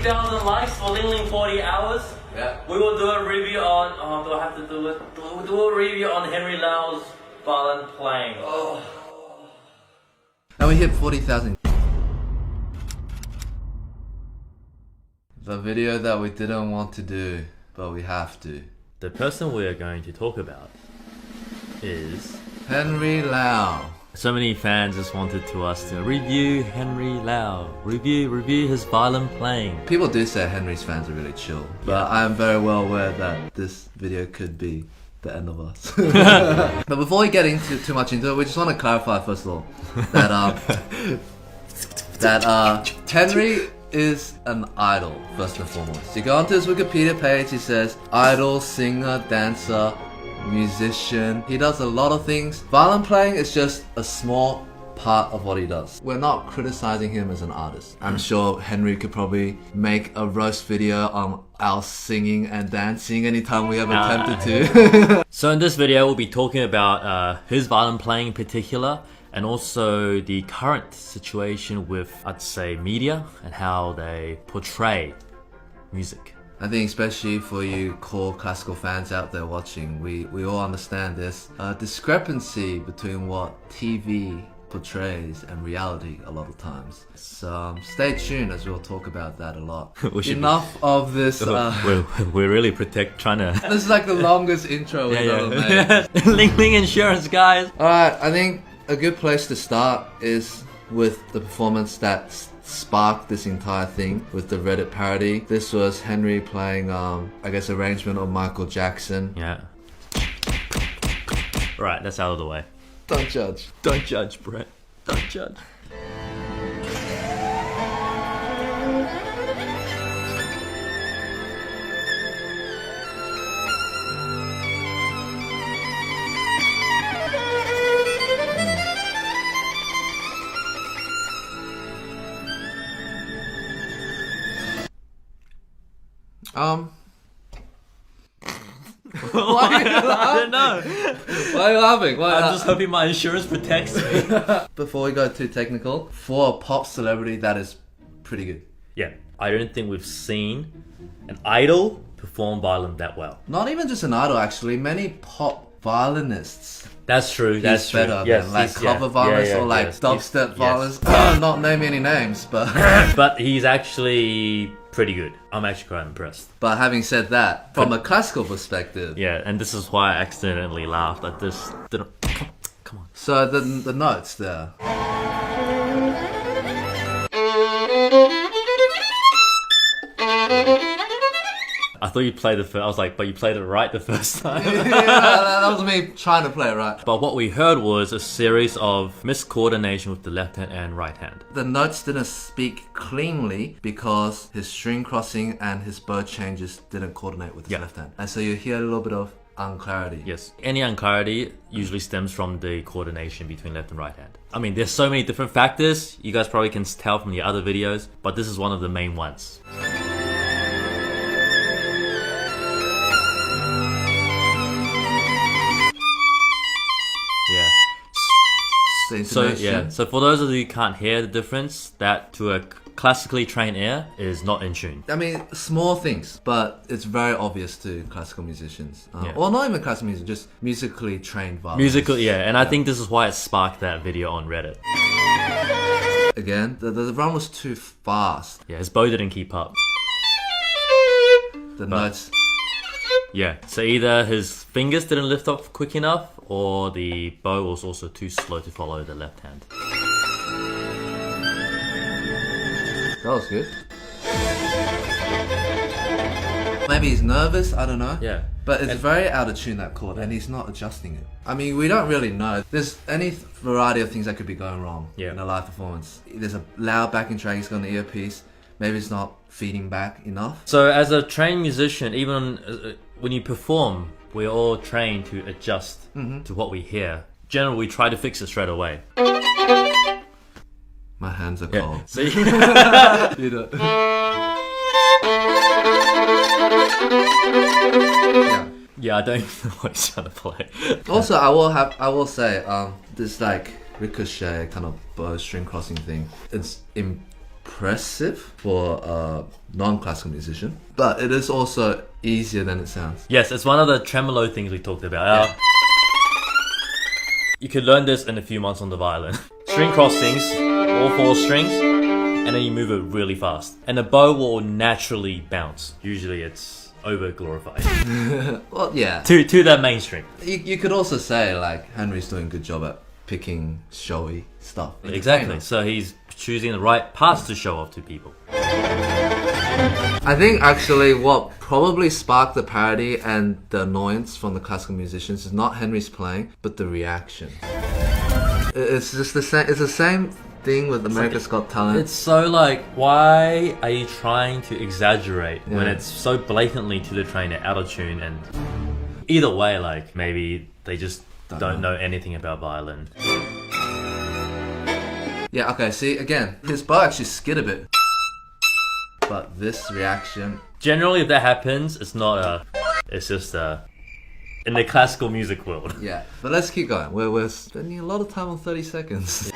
40,000 likes for Ling Ling 40 hours. Yeah. We will do a review on. Do I have to do it? We'll do a review on Henry Lau's violin playing. Oh. And we hit 40,000. The video that we didn't want to do, but we have to. The person we are going to talk about is Henry Lau. So many fans just wanted to us to review Henry Lau, review his violin playing. People do say Henry's fans are really chill, but I'm very well aware that this video could be the end of us. But before we get into too much into it, we just want to clarify first of all that Henry is an idol first and foremost. You go onto his Wikipedia page, he says idol, singer, dancer, musician. He does a lot of things. Violin playing is just a small part of what he does. We're not criticizing him as an artist. I'm sure Henry could probably make a roast video on our singing and dancing anytime we have attempted to. So in this video we'll be talking about his violin playing in particular, and also the current situation with, I'd say, media and how they portray music. I think especially for you core classical fans out there watching, we all understand there's a discrepancy between what TV portrays and reality a lot of times. So stay tuned as we'll talk about that a lot. Enough of this. We're really trying to... This is like the longest intro we've ever made. Ling Ling Insurance, guys. Alright, I think a good place to start is with the performance that sparked this entire thing with the Reddit parody. This was Henry playing, I guess, arrangement of Michael Jackson. Yeah. Right, that's out of the way. Don't judge. Don't judge, Brett. Don't judge. Why are you laughing? I don't know. Why are you laughing? I'm just hoping my insurance protects me. Before we go too technical, for a pop celebrity, that is pretty good. Yeah, I don't think we've seen an idol perform violin that well. Not even just an idol, actually. Many pop violinists. That's true. That's true. Better than like cover violinists or like dubstep violinists. Not naming any names, but but he's actually pretty good. I'm actually quite impressed. But having said that, from a classical perspective, yeah, and this is why I accidentally laughed at this. Come on. So the notes there. I thought you played the first. I was like, but you played it right the first time. Yeah, that was me trying to play it right. But what we heard was a series of miscoordination with the left hand and right hand. The notes didn't speak cleanly because his string crossing and his bow changes didn't coordinate with his left hand. And so you hear a little bit of unclarity. Yes. Any unclarity usually stems from the coordination between left and right hand. I mean, there's so many different factors. You guys probably can tell from the other videos, but this is one of the main ones. So for those of you who can't hear the difference, that to a classically trained ear is not in tune. I mean, small things, but it's very obvious to classical musicians. Or not even classical musicians, just musically trained violinists. And I think this is why it sparked that video on Reddit. Again, the run was too fast. Yeah, his bow didn't keep up. The notes... Yeah, so either his fingers didn't lift up quick enough, or the bow was also too slow to follow the left hand. That was good. Maybe he's nervous, I don't know. Yeah. But it's very out of tune, that chord, and he's not adjusting it. I mean, we don't really know. There's any variety of things that could be going wrong in a live performance. There's a loud backing track, he's got an earpiece. Maybe it's not feeding back enough. So as a trained musician, even when you perform, we're all trained to adjust to what we hear. Generally, we try to fix it straight away. My hands are cold. So you do it. Yeah, I don't know what he's trying to play. Also, I will say, this like ricochet kind of bow string crossing thing. It's impressive for a non-classical musician, but it is also easier than it sounds. Yes, it's one of the tremolo things we talked about. You could learn this in a few months on the violin. String crossings, all 4 strings, and then you move it really fast. And the bow will naturally bounce. Usually it's over glorified. Well, yeah. To that main string. You could also say like Henry's doing a good job at picking showy stuff. Exactly. So he's choosing the right parts to show off to people. I think actually what probably sparked the parody and the annoyance from the classical musicians is not Henry's playing, but the reaction. It's just the same. It's the same thing with America's Got Talent. It's so like, why are you trying to exaggerate when it's so blatantly to the train and out of tune? And either way, like maybe they just don't know anything about violin. Yeah. Okay. See, again, his bow actually skid a bit. But this reaction... Generally, if that happens, it's not a... It's just a... In the classical music world. Yeah, but let's keep going. We're spending a lot of time on 30 seconds.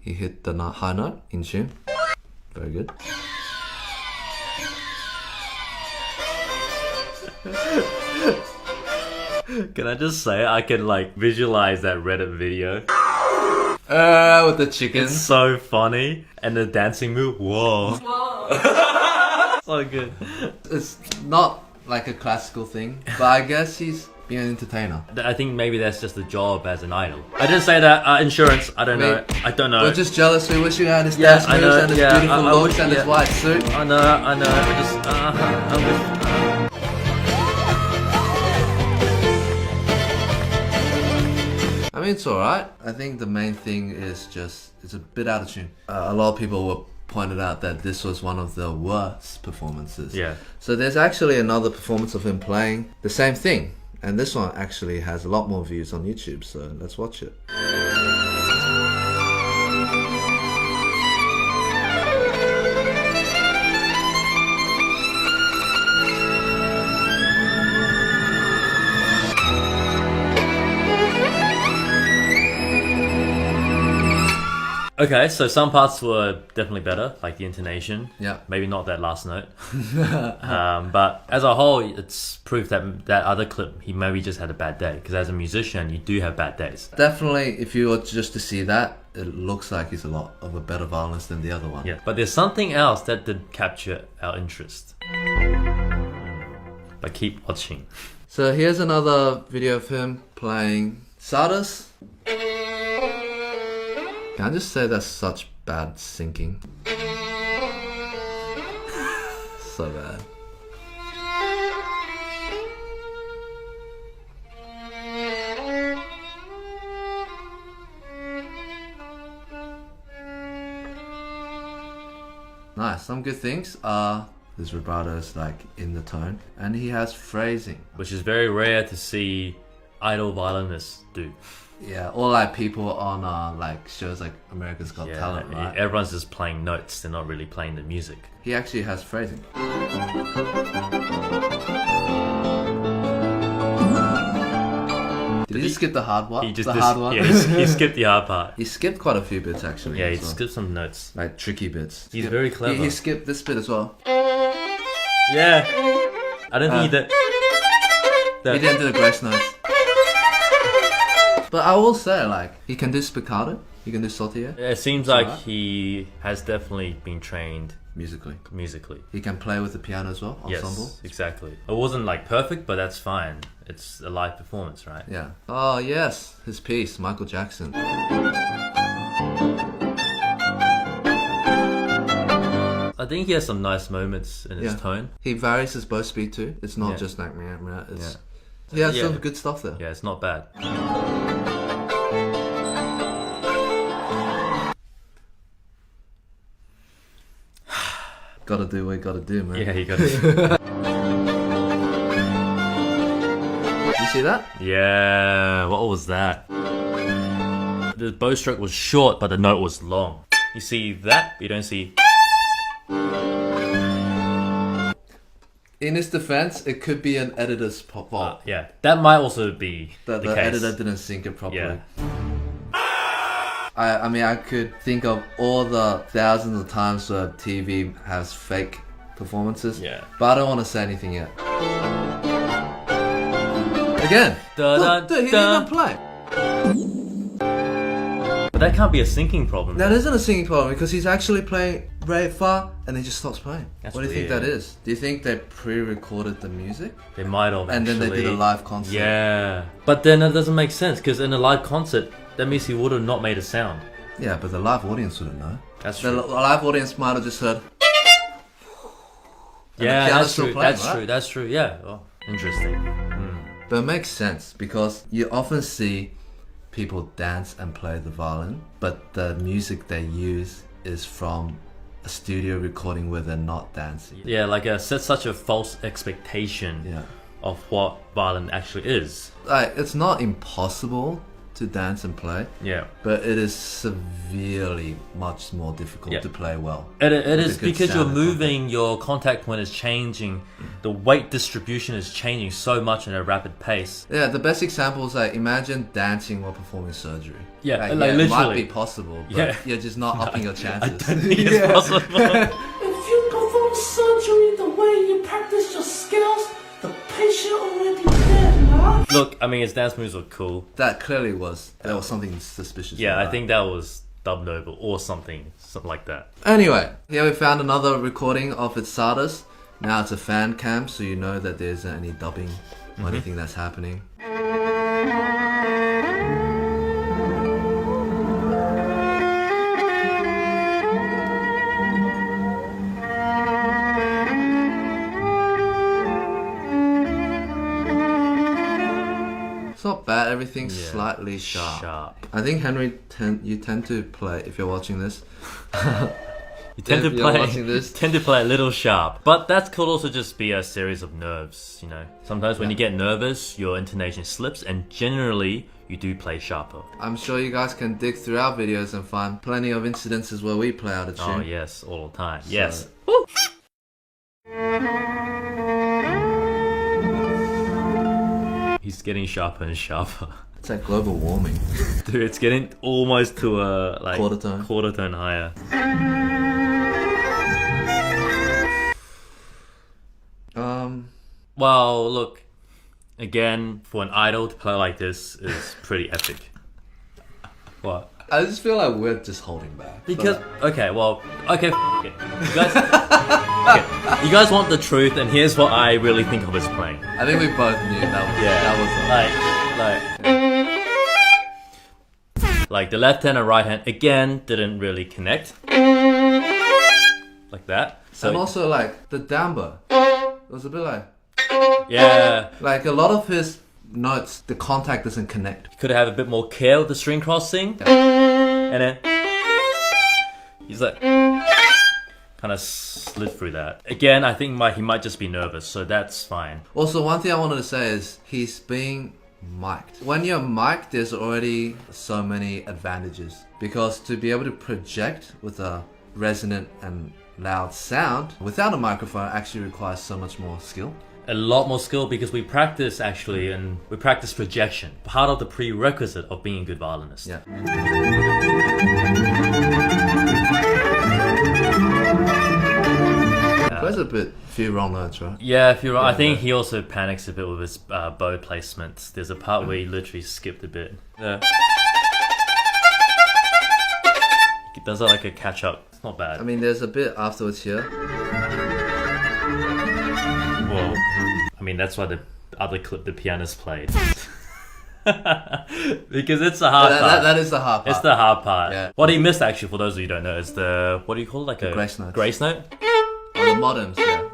He hit the high note in tune. Very good. Can I just say, I can like visualize that Reddit video. With the chickens. It's so funny. And the dancing move, whoa. So good. It's not like a classical thing, but I guess he's being an entertainer. I think maybe that's just a job as an idol. I didn't say that. Insurance, I don't know. I don't know. We're just jealous. We wish you had his dance moves and his beautiful looks and his white suit. I know. I just... I mean, it's alright. I think the main thing is just, it's a bit out of tune. A lot of people were pointed out that this was one of the worst performances. Yeah. So there's actually another performance of him playing the same thing. And this one actually has a lot more views on YouTube, so let's watch it. Okay, so some parts were definitely better, like the intonation. Yeah. Maybe not that last note. But as a whole, it's proof that that other clip, he maybe just had a bad day. Because as a musician, you do have bad days. Definitely, if you were just to see that, it looks like he's a lot of a better violinist than the other one. Yeah, but there's something else that did capture our interest. But keep watching. So here's another video of him playing Sardas. Can I just say that's such bad syncing? So bad. Nice. Some good things are his vibrato is like in the tone, and he has phrasing, Which is very rare to see idol violinists do. Yeah, or like people on like shows like America's Got Talent, right? Everyone's just playing notes, they're not really playing the music. He actually has phrasing. Did he skip the hard one? Hard one? Yeah, he skipped the hard part. He skipped quite a few bits actually. Yeah, he skipped some notes. Like tricky bits. He's very clever. He skipped this bit as well. Yeah. I don't think he did. He didn't do the grace notes. But I will say, like, he can do spiccato, he can do sautille. It seems like he has definitely been trained musically. He can play with the piano as well, ensemble. Yes, exactly. It wasn't like perfect, but that's fine. It's a live performance, right? Yeah. Oh yes, his piece, Michael Jackson. I think he has some nice moments in his tone. He varies his bow speed too. It's not just like meh, meh. He has some good stuff there. Yeah, it's not bad. Gotta do what you gotta do, man. Yeah, you gotta. You see that? Yeah, what was that? The bow stroke was short, but the note was long. You see that, but you don't see. In his defense, it could be an editor's fault. Yeah, that might also be the case. editor didn't sync it properly. Yeah. I mean, I could think of all the thousands of times where TV has fake performances. Yeah. But I don't want to say anything yet. Again. Look, dude, he didn't even play. But that can't be a syncing problem. That isn't a singing problem because he's actually playing very far and he just stops playing. That's what do you think weird. that is? Do you think they pre-recorded the music? They might have And then they actually. did a live concert? Yeah. But then that doesn't make sense because in a live concert, that means he would have not made a sound. Yeah, but the live audience wouldn't know. That's The true. live audience might have just heard. And Yeah, the piano's that's still true. playing, That's right? true. That's true. Yeah. Oh, interesting. But it makes sense because you often see people dance and play the violin, but the music they use is from a studio recording where they're not dancing. Yeah, like set such a false expectation Yeah. of what violin actually is. Like, it's not impossible to dance and play, Yeah. but it is severely much more difficult Yeah. to play well. It With is a good because you're sound and moving, your contact point is changing, the weight distribution is changing so much at a rapid pace. Yeah, the best example is like imagine dancing while performing surgery. Yeah, like it might literally. be possible, but Yeah. you're just not upping your I chances. don't think it's possible. If you perform surgery the way you practice your skills, the patient already dead, man. Look, I mean, his dance moves were cool. That clearly was something suspicious. Yeah, about I that. think that was dubbed over or something like that. Anyway, here we found another recording of its Sardis. Now it's a fan cam, so you know that there isn't any dubbing or anything that's happening. It's not bad, everything's Yeah. slightly sharp. Sharp. I think Henry, you tend to play, if you're watching this, You tend If to you're play watching this- tend to play a little sharp. But that could also just be a series of nerves, you know. Sometimes when you get nervous, your intonation slips and generally you do play sharper. I'm sure you guys can dig through our videos and find plenty of incidences where we play out of tune. Oh yes, all the time. Yes. He's getting sharper and sharper. It's like global warming. Dude, it's getting almost to a like Quarter tone. higher. Well, look, again, for an idol to play like this is pretty epic. What? I just feel like we're just holding back. Because okay, well, okay, it. You guys, okay, you guys want the truth, and here's what I really think of as playing. I think we both knew that was Like the left hand and right hand again didn't really connect, like that. So and also like the down bow. It was a bit yeah, like a lot of his notes, the contact doesn't connect. could have a bit more care with the string crossing, and then he's like kind of slid through that. Again, I think he might just be nervous, so that's fine. Also, one thing I wanted to say is he's being mic'd. When you're mic'd, there's already so many advantages because to be able to project with a resonant and loud sound without a microphone actually requires so much more skill. A lot more skill because we practice actually, and we practice projection. Part of the prerequisite of being a good violinist. Yeah. There's a few wrong notes, right? Yeah, if you're right. I think he also panics a bit with his bow placement. There's a part where he literally skipped a bit. Yeah. He does that like a catch up. It's not bad. I mean, there's a bit afterwards here. Well, I mean that's why the other clip the pianist played. Because it's the hard part. That is the hard part. It's the hard part. Yeah. What he missed actually, for those of you who don't know, is the what do you call it? Like a grace note. Grace note. Oh, the moderns, yeah.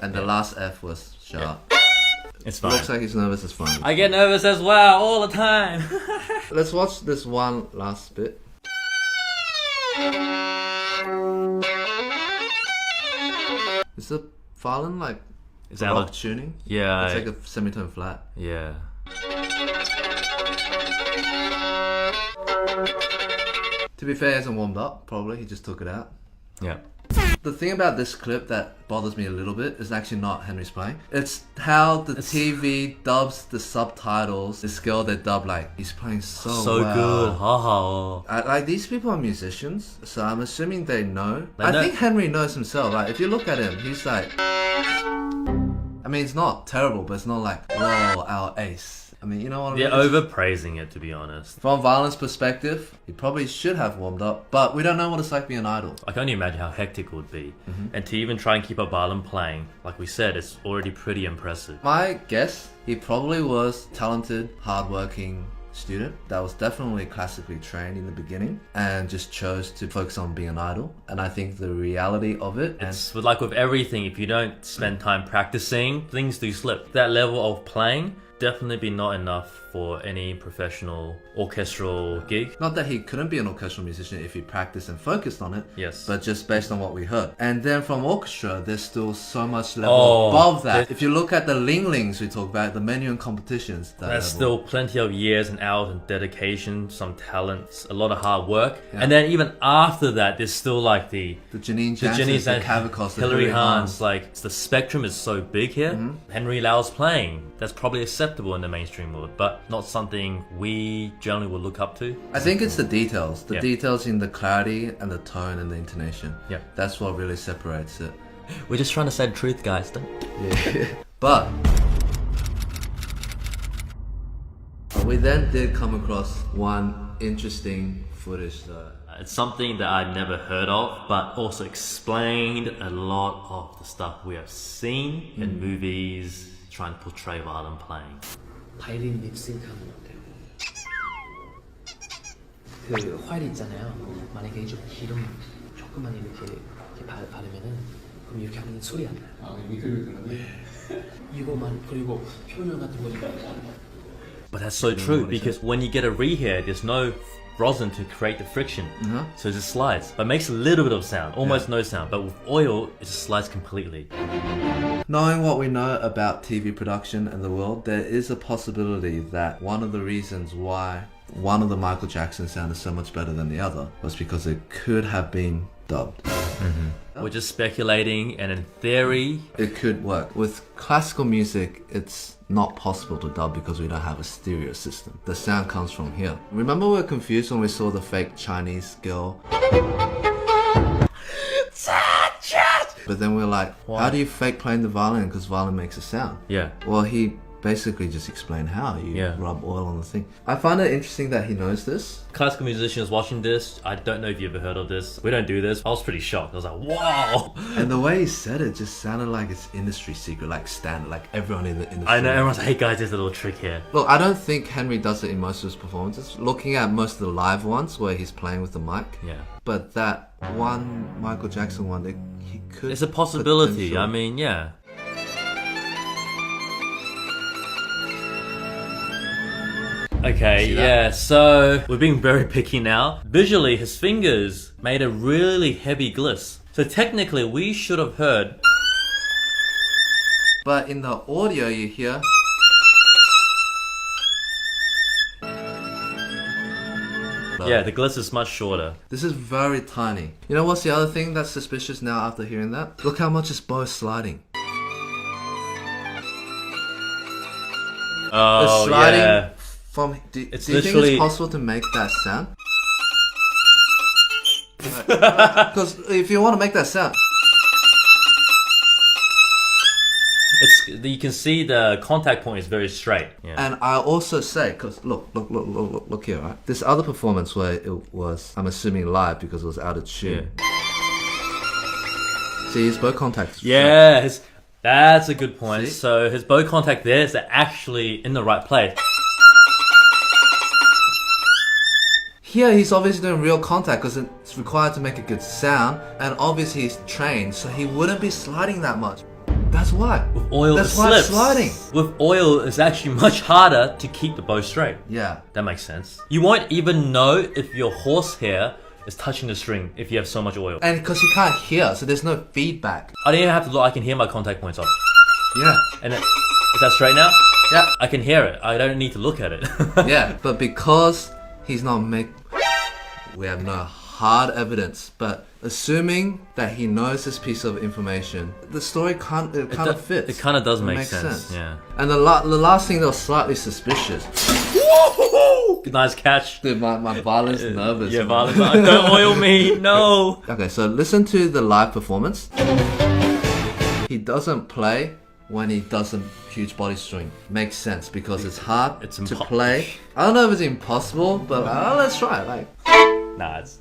And the last F was sharp. It's fine. Looks like he's nervous, it's fine. I get nervous as well all the time. Let's watch this one last bit. Is the violin like Is baroque that tuning? Yeah. It's like a semitone flat. Yeah. To be fair, he hasn't warmed up, probably. He just took it out. Yeah. The thing about this clip that bothers me a little bit is actually not Henry's playing. It's how the TV dubs the subtitles. This girl they dub like he's playing so well. good. Haha. Like these people are musicians, so I'm assuming they know. They I know. think Henry knows himself. Like if you look at him, he's like. I mean, it's not terrible, but it's not like whoa, our ace. I mean, you know what I mean? They're overpraising it, to be honest. From Violin's perspective, he probably should have warmed up, but we don't know what it's like being an idol. I can only imagine how hectic it would be. And to even try and keep a violin playing, like we said, it's already pretty impressive. My guess, he probably was talented, hardworking student that was definitely classically trained in the beginning and just chose to focus on being an idol. And I think the reality of it, It's like with everything, if you don't spend time practicing, things do slip. That level of playing definitely be not enough for any professional orchestral gig. not that he couldn't be an orchestral musician if he practiced and focused on it, Yes. but just based on what we heard. And then from orchestra, there's still so much level above that. If you look at the Linglings we talk about, the menu and competitions, that There's level. still plenty of years and hours and dedication, some talents, a lot of hard work. And then even after that, there's still like the Janine Jansen's, the Cavacos, the Hilary Hahn's, like the spectrum is so big here. Henry Lau's playing, that's probably acceptable in the mainstream world, but not something we generally would look up to. I think it's the details. The Yeah. details in the clarity and the tone and the intonation. Yeah. That's what really separates it. We're just trying to say the truth, guys. Yeah. But we then did come across one interesting footage though. It's something that I'd never heard of, but also explained a lot of the stuff we have seen in movies trying to portray violin playing. 바이올린 립싱크하는 건데요. 그 활 있잖아요. 만약에 좀 기름 조금만 이렇게 바르면은 그럼 이렇게 하면 소리 안 나요. 아, 이거만 그리고 표현 같은 거 좀. But that's so true, because when you get a rehair, there's no rosin to create the friction. So it just slides. But it makes a little bit of sound, almost no sound. But with oil, it just slides completely. Knowing what we know about TV production and the world, there is a possibility that one of the reasons why one of the Michael Jackson sounded so much better than the other was because it could have been dubbed. We're just speculating, and in theory, It could work. With classical music, it's not possible to dub because we don't have a stereo system. The sound comes from here. Remember we were confused when we saw the fake Chinese girl? But then we're like, how do you fake playing the violin? Because violin makes a sound. yeah. Well, he basically just explained how you Yeah. rub oil on the thing. I find it interesting that he knows this. Classical musicians watching this, I don't know if you ever heard of this. We don't do this. I was pretty shocked. I was like, wow. And the way he said it just sounded like it's industry secret, like standard, like everyone in the industry. I know, everyone's like, hey guys, there's a little trick here. Look, I don't think Henry does it in most of his performances. Looking at most of the live ones where he's playing with the mic. Yeah. But that one Michael Jackson one, he could. It's a possibility. potential- I mean, yeah. Okay, See that? yeah, so we're being very picky now. Visually, his fingers made a really heavy gliss. So technically, we should have heard. But in the audio, you hear. Yeah, the gliss is much shorter. This is very tiny. You know what's the other thing that's suspicious now after hearing that? Look how much his bow is sliding. Oh, It's sliding yeah. from. Do you think literally- it's possible to make that sound? Because if you want to make that sound, You can see the contact point is very straight. Yeah. and I also say, because look here, right? This other performance where it was, I'm assuming live because it was out of tune. See, his bow contact. Is Yeah, that's a good point. See? So his bow contact there is actually in the right place. Here, he's obviously doing real contact because it's required to make a good sound, and obviously he's trained, so he wouldn't be sliding that much. That's why. With oil, That's it why slips. it's sliding. With oil, it's actually much harder to keep the bow straight. Yeah. That makes sense. You won't even know if your horsehair is touching the string if you have so much oil. And because you can't hear, so there's no feedback. I don't even have to look. I can hear my contact points off. Yeah. And is that straight now? Yeah. I can hear it. I don't need to look at it. Yeah. But because he's not we have no hard evidence, but assuming that he knows this piece of information, the story kind of fits. It kind of does It make makes sense. Yeah. And the last thing that was slightly suspicious. Nice catch. Dude, my violin's nervous. Yeah, man. violin. Don't oil me. No. Okay, so listen to the live performance. He doesn't play when he doesn't huge body string. Makes sense because it's hard to play. I don't know if it's impossible, but let's try it. Like, Nah, it's.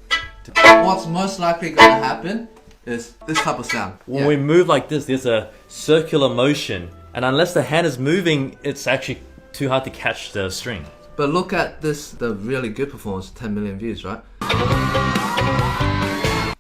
what's most likely gonna happen is this type of sound. When we move like this, there's a circular motion, and unless the hand is moving, it's actually too hard to catch the string. But look at this, the really good performance, 10 million views, right?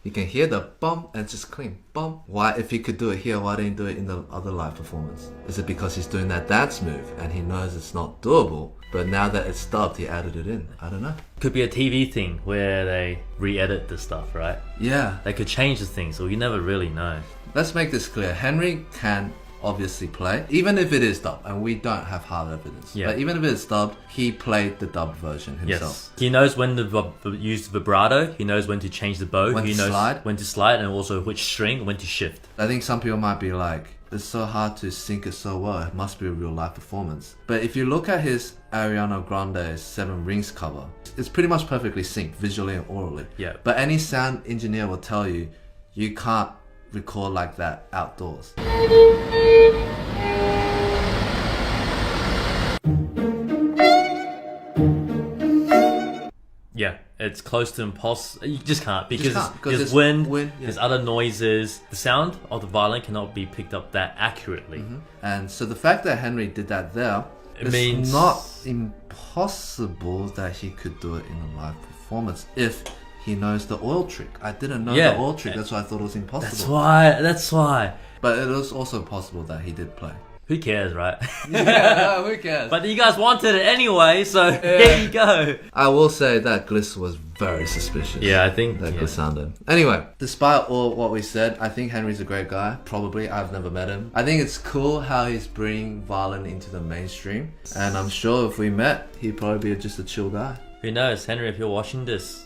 You can hear the bump and it's just clean. Bump. Why, if he could do it here, why didn't he do it in the other live performance? Is it because he's doing that dance move and he knows it's not doable, but now that it's dubbed, he added it in? I don't know. Could be a TV thing where they re-edit the stuff, right? Yeah. They could change the thing, so you never really know. Let's make this clear. Henry can obviously play, even if it is dubbed, and we don't have hard evidence. Yeah. But even if it's dubbed, he played the dubbed version himself. Yes. He knows when to use vibrato, he knows when to change the bow, When he to knows slide. when to slide, and also which string, when to shift. I think some people might be like, it's so hard to sync it so well, it must be a real live performance. But if you look at his Ariana Grande's 7 Rings cover, it's pretty much perfectly synced visually and orally. Yeah. But any sound engineer will tell you, you can't record like that outdoors. Yeah, it's close to impossible. You just can't because can't, 'cause there's there's wind, wind, yeah. there's other noises. The sound of the violin cannot be picked up that accurately. And so the fact that Henry did that there, It it's means- not impossible that he could do it in a live performance if he knows the oil trick. I didn't know Yeah. the oil trick, that's why I thought it was impossible. That's why. But it was also possible that he did play. Who cares, right? Yeah, who cares? But you guys wanted it anyway, so here you go. I will say that Gliss was very suspicious. Yeah, I think That yeah. glissando. Anyway, despite all what we said, I think Henry's a great guy. Probably, I've never met him. I think it's cool how he's bringing violin into the mainstream. And I'm sure if we met, he'd probably be just a chill guy. Who knows, Henry? If you're watching this,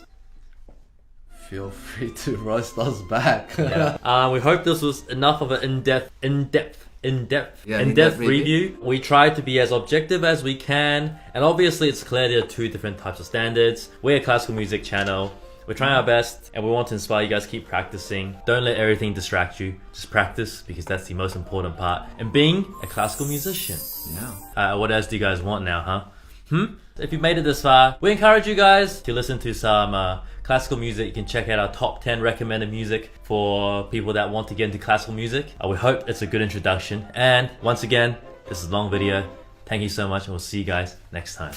Feel free to roast us back. yeah. We hope this was enough of an in-depth in-depth review. We try to be as objective as we can, and obviously it's clear there are 2 different types of standards. We're a classical music channel. We're trying our best, and we want to inspire you guys to keep practicing. Don't let everything distract you. Just practice, because that's the most important part in being a classical musician. Yeah. What else do you guys want now, huh? If you made it this far, we encourage you guys to listen to some classical music. You can check out our top 10 recommended music for people that want to get into classical music. We hope it's a good introduction. And once again, this is a long video. Thank you so much, and we'll see you guys next time.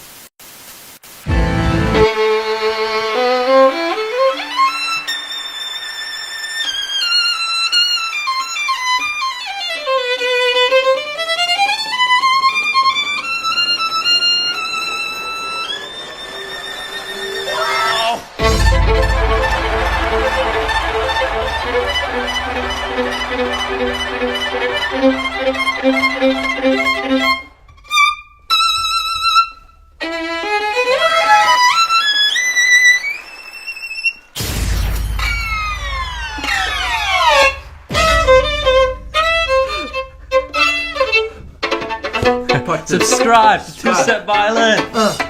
Subscribe to Twoset Violin.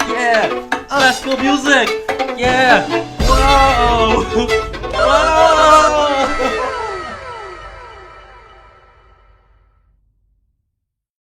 Yeah. Classical music. Yeah. Whoa. Whoa.